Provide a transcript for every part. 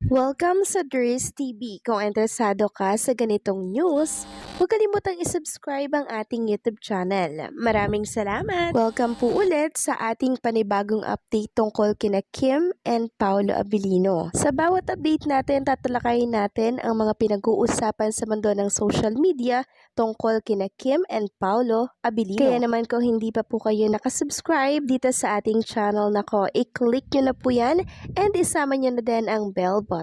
Welcome sa Dries TV. Kung interesado ka sa ganitong news, huwag kalimutang isubscribe ang ating YouTube channel. Maraming salamat! Welcome po ulit sa ating panibagong update tungkol kina Kim and Paolo Abilino. Sa bawat update natin, tatalakayin natin ang mga pinag-uusapan sa mundo ng social media tungkol kina Kim and Paolo Abilino. Kaya naman kung hindi pa po kayo nakasubscribe dito sa ating channel nako, i-click nyo na po yan and isama nyo na din ang bell button.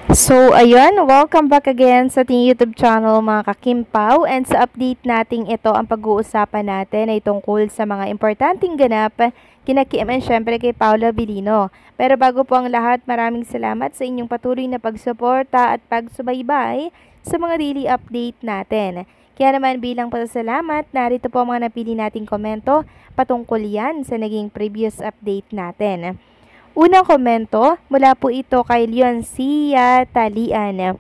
So, ayun, welcome back again sa ating YouTube channel mga kakimpaw, and sa update nating ito, ang pag-uusapan natin ay tungkol sa mga importanteng ganap kina Kim and syempre kay Paolo Abilino. Pero bago po ang lahat, maraming salamat sa inyong patuloy na pagsuporta at pagsubaybay sa mga daily update natin. Kaya naman bilang pasasalamat, narito po ang mga napili nating komento patungkol yan sa naging previous update natin. Unang komento, mula po ito kay Leoncia Talian.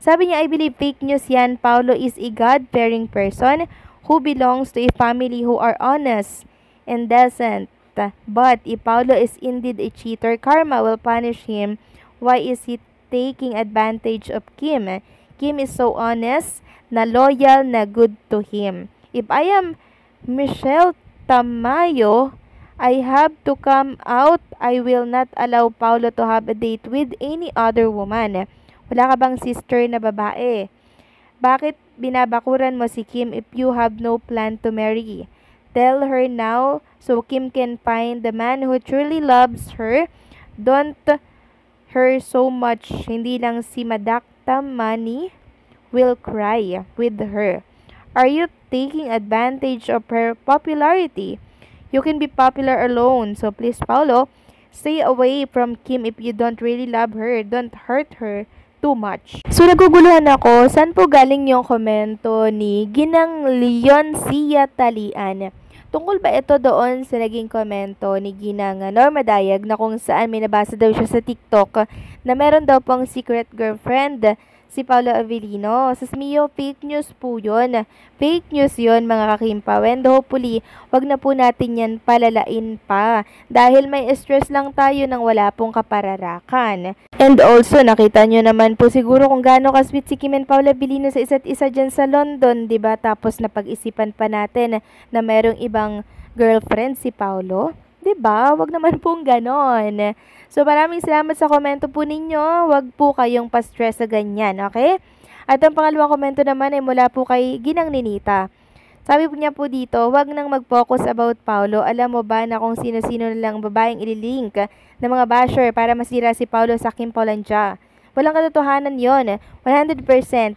Sabi niya, I believe fake news yan. Paolo is a God-fearing person who belongs to a family who are honest and decent. But if Paolo is indeed a cheater, karma will punish him. Why is he taking advantage of Kim? Kim is so honest, na loyal, na good to him. If I am Michelle Tamayo, I have to come out. I will not allow Paolo to have a date with any other woman. Wala ka bang sister na babae? Bakit binabakuran mo si Kim if you have no plan to marry? Tell her now so Kim can find the man who truly loves her. Don't her so much. Hindi lang si Madakta Money will cry with her. Are you taking advantage of her popularity? You can be popular alone. So please, Paolo, stay away from Kim if you don't really love her. Don't hurt her too much. So naguguluhan ako, saan po galing yung komento ni Ginang Leoncia Talian? Tungkol ba ito doon sa naging komento ni Ginang Norma Dayag na kung saan may nabasa daw siya sa TikTok na meron daw pong secret girlfriend si Paolo Abilino? Sa Smio, fake news po yun. Fake news yun mga kakimpaw. And hopefully, wag na po natin yan palalain pa. Dahil may stress lang tayo nang wala pong kapararakan. And also, nakita nyo naman po siguro kung gaano ka-sweet si Kim and Paolo Abilino sa isa't isa dyan sa London, diba? Tapos napag-isipan pa natin na merong ibang girlfriend si Paolo. Diba? Wag naman pong ganon. So, maraming salamat sa komento po ninyo. Wag po kayong pa-stress sa ganyan, okay? At ang pangalawang komento naman ay mula po kay Ginang Ninita. Sabi po niya po dito, wag nang mag-focus about Paolo. Alam mo ba na kung sino-sino na lang babaeng ililink ng mga basher para masira si Paolo sa Kim Polandia? Walang katotohanan yon. 100%.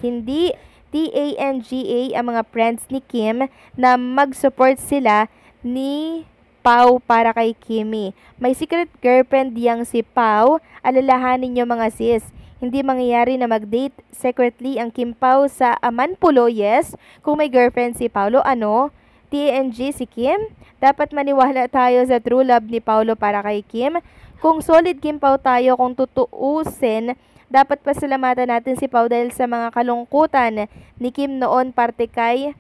Hindi TANGA ang mga friends ni Kim na mag-support sila ni Pau para kay Kimi. May secret girlfriend diyang si Pau. Alalahanin niyo mga sis. Hindi mangyayari na mag-date secretly ang Kim Pau sa Amanpulo, yes? Kung may girlfriend si Paolo, ano? TNG si Kim? Dapat maniwala tayo sa true love ni Paolo para kay Kim. Kung solid Kim Pau tayo, kung tutuusin, dapat pasalamatan natin si Pau dahil sa mga kalungkutan ni Kim noon parte kay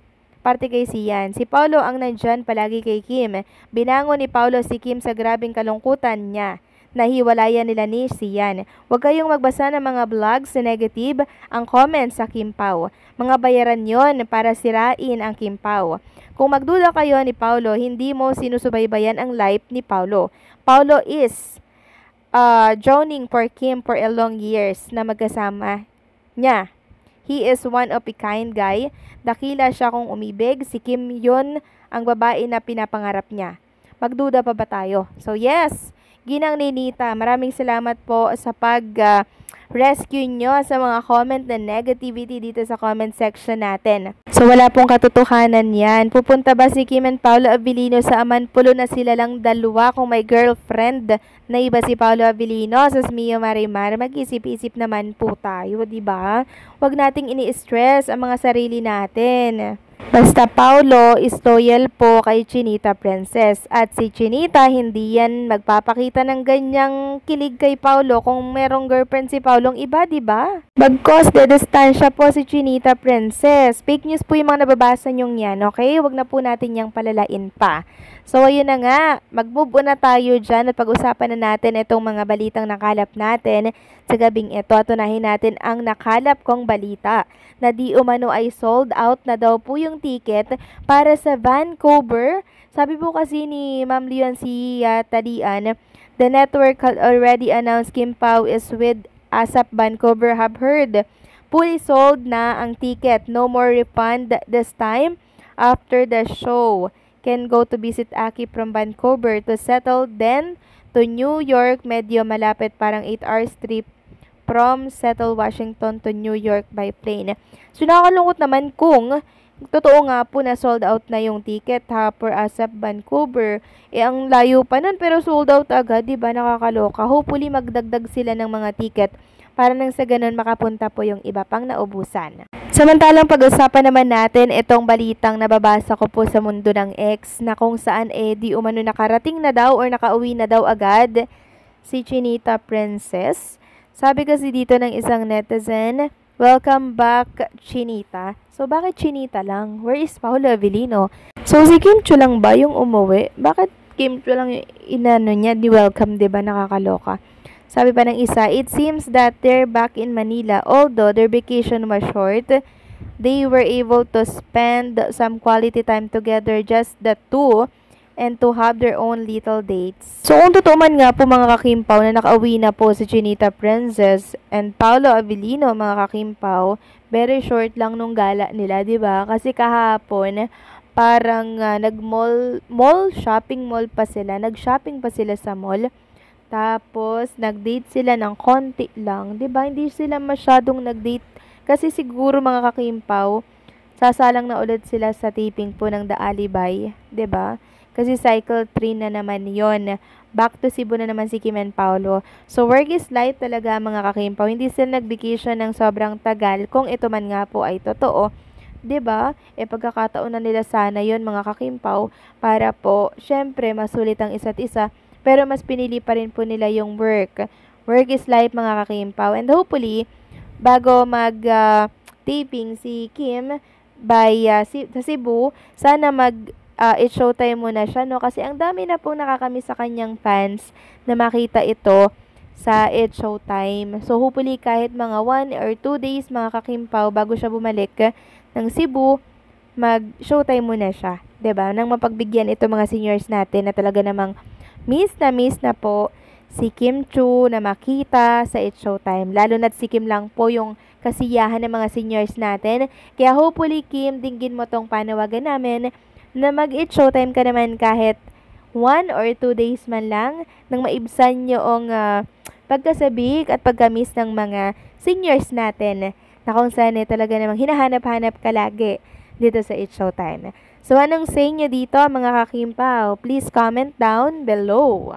Sian. Si Paolo ang nandyan palagi kay Kim. Binangon ni Paolo si Kim sa grabing kalungkutan niya. Nahiwalayan nila ni Sian. Huwag kayong magbasa ng mga vlogs na negative ang comments sa Kim Pao. Mga bayaran yon para sirain ang Kim Pao. Kung magduda kayo ni Paolo, hindi mo sinusubaybayan ang life ni Paolo. Paolo is drowning for Kim for a long years na magkasama niya. He is one of a kind guy. Dakila siya kung umibig. Si Kim yun ang babae na pinapangarap niya. Magduda pa ba tayo? So yes, Ginang Ninita, maraming salamat po sa pag-rescue nyo sa mga comment na negativity dito sa comment section natin. So wala pong katotohanan yan. Pupunta ba si Kim and Paolo Abilino sa Amanpulo na sila lang dalawa kung may girlfriend na iba si Paolo Abilino? Sa Smio Marimar, mag-isip-isip naman po tayo, diba? Huwag nating ini-stress ang mga sarili natin. Basta Paulo is loyal po kay Chinita Princess. At si Chinita, hindi yan magpapakita ng ganyang kilig kay Paulo kung merong girlfriend si Paulong iba, di ba? Bagkos, dedistansya po si Chinita Princess. Fake news po yung mga nababasa nyong yan, okay? Huwag na po natin yang palalain pa. So, ayun na nga. Mag-move on na tayo dyan at pag-usapan na natin itong mga balitang nakalap natin sa gabing ito. At unahin natin ang nakalap kong balita na di umano ay sold out na daw po yung ticket para sa Vancouver. Sabi po kasi ni Ma'am Leoncy Tadian, the network had already announced Kim Pao is with ASAP Vancouver have heard. Fully sold na ang ticket. No more refund this time after the show. Can go to visit Aki from Vancouver to settle then to New York. Medyo malapit, parang 8 hours trip from Seattle, Washington to New York by plane. So nakakalungkot naman kung totoo nga po na sold out na yung ticket ha for ASAP Vancouver. Ang layo pa nun pero sold out agad, di ba? Nakakaloka. Hopefully magdagdag sila ng mga ticket para nang sa ganun makapunta po yung iba pang naubusan. Samantalang pag-usapan naman natin itong balitang nababasa ko po sa mundo ng X na kung saan di umano nakarating na daw or nakauwi na daw agad si Chinita Princess. Sabi kasi dito ng isang netizen, welcome back Chinita. So bakit Chinita lang? Where is Paolo Avellino? So si Kim Chiu lang ba yung umuwi? Bakit Kim Chiu lang inano niya, di welcome, diba? Nakakaloka. Sabi pa ng isa, it seems that they're back in Manila. Although their vacation was short, they were able to spend some quality time together, just the two, and to have their own little dates. So kung totoo man nga po mga kakimpaw na nakauwi na po si Chinita Princess and Paolo Avellino, mga kakimpaw, very short lang nung gala nila, di ba? Kasi kahapon, parang shopping mall pa sila. Nag-shopping pa sila sa mall. Tapos, nag-date sila ng konti lang. 'Di ba? Hindi sila masyadong nag-date. Kasi siguro mga kakimpaw, sasalang na ulit sila sa taping po ng The Alibay. 'Di ba? Kasi cycle 3 na naman yon. Back to Cebu na naman si Kim and Paolo. So, work is life talaga mga kakimpaw. Hindi sila nag-vacation ng sobrang tagal. Kung ito man nga po ay totoo. 'Di ba? Pagkakataon na nila sana yon mga kakimpaw para po, syempre, masulit ang isa't isa. Pero mas pinili pa rin po nila yung work. Work is life mga kakimpaw. And hopefully, bago mag-taping si Kim sa Cebu, sana it's showtime muna siya, no? Kasi ang dami na pong nakakamiss sa kanyang fans na makita ito sa It's Showtime. So hopefully kahit mga 1 or 2 days mga kakimpaw bago siya bumalik ng Cebu, mag-showtime muna siya. 'Di ba? Nang mapagbigyan ito mga seniors natin na talaga namang miss na po si Kim Chiu na makita sa It's Showtime. Lalo na't si Kim lang po yung kasiyahan ng mga seniors natin. Kaya hopefully Kim, dinggin mo tong panawagan namin na mag-It's Showtime ka naman kahit 1 or 2 days man lang nang maibsan yung pagkasabik at pagkamiss ng mga seniors natin na kung saan talaga namang hinahanap-hanap ka lagi dito sa It's Showtime. So, anong say nyo dito mga kakimpaw? Please comment down below.